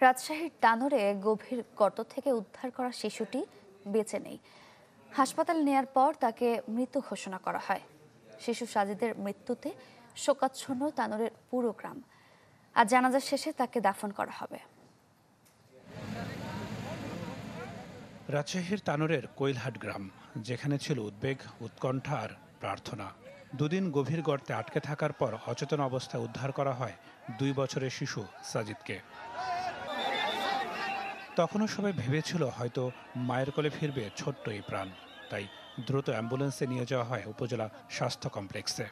রাজশাহীর তানোরে গভীর গর্ত থেকে উদ্ধার করা শিশুটি বেঁচে নেই। হাসপাতালে নেয়ার পর তাকে মৃত ঘোষণা করা হয়। শিশু সাজিদের মৃত্যুতে শোকাচ্ছন্ন তানোরের পুরো গ্রাম। আজ জানাজা শেষে তাকে দাফন করা হবে। রাজশাহীর তানোরের কৈলহাট গ্রাম, যেখানে ছিল উদ্বেগ, উৎকণ্ঠা আর প্রার্থনা। দুদিন গভীর গর্তে আটকে থাকার পর অচেতন অবস্থায় উদ্ধার করা হয় 2 বছরের শিশু সাজিদকে। তখনও সবাই ভেবেছিল হয়তো মায়ের কোলে ফিরবে ছোট্ট এই প্রাণ। তাই দ্রুত অ্যাম্বুলেন্সে নিয়ে যাওয়া হয় উপজেলা স্বাস্থ্য কমপ্লেক্সে।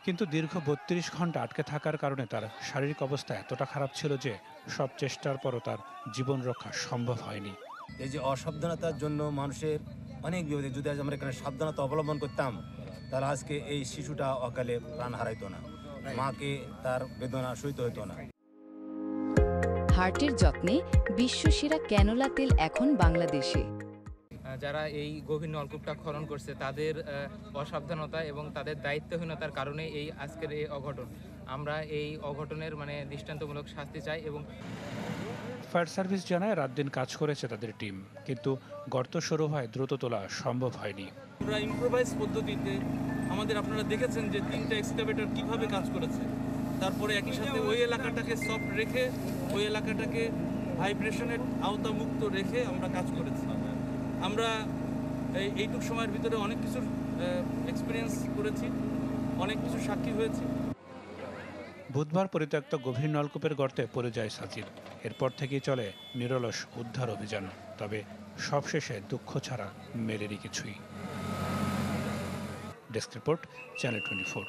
কিন্তু দীর্ঘ 32 ঘন্টা আটকে থাকার কারণে তার শারীরিক অবস্থা এতটা খারাপ ছিল যে সব চেষ্টার পরও তার জীবন রক্ষা সম্ভব হয়নি। এই যে অসাবধানতার জন্য মানুষের অনেক বিপদে, যদি আজ আমরা এখানে সাবধানতা অবলম্বন করতাম তাহলে আজকে এই শিশুটা অকালে প্রাণ হারাইতো না, মাকে তার বেদনা সইতে হইতো না। হার্টের যত্নে বিশ্বসেরা ক্যানোলা তেল এখন বাংলাদেশে। যারা এই গভীর নলকূপটা খনন করছে তাদের অসাবধানতা এবং তাদের দায়িত্বহীনতার কারণে এই আজকের এই অঘটন। আমরা এই অঘটনের দৃষ্টান্তমূলক শাস্তি চাই। এবং ফায়ার সার্ভিস জানায় রাত দিন কাজ করেছে তাদের টিম, কিন্তু গর্ত শুরু হয় দ্রুত তোলা সম্ভব হয়নি। পুরো ইম্প্রোভাইজ পদ্ধতিতে আপনারা দেখেছেন যে 3টা এক্সকাভেটর কিভাবে কাজ করেছে। তারপরে একই সাথে ওই এলাকাটাকে সফট রেখে, ওই এলাকাটাকে ভাইব্রেশনের আওতামুক্ত রেখে আমরা কাজ করেছি। আমরা এইটুক সময়ের ভিতরে অনেক কিছুর এক্সপিরিয়েন্স করেছি, অনেক কিছু সাক্ষী হয়েছি। বুধবার পরিত্যক্ত গভীর নলকূপের গর্তে পড়ে যায় সাজিদ। এরপর থেকেই চলে নিরলস উদ্ধার অভিযান। তবে সবশেষে দুঃখ ছাড়া মেলেরই কিছুই। Desk report, channel 24।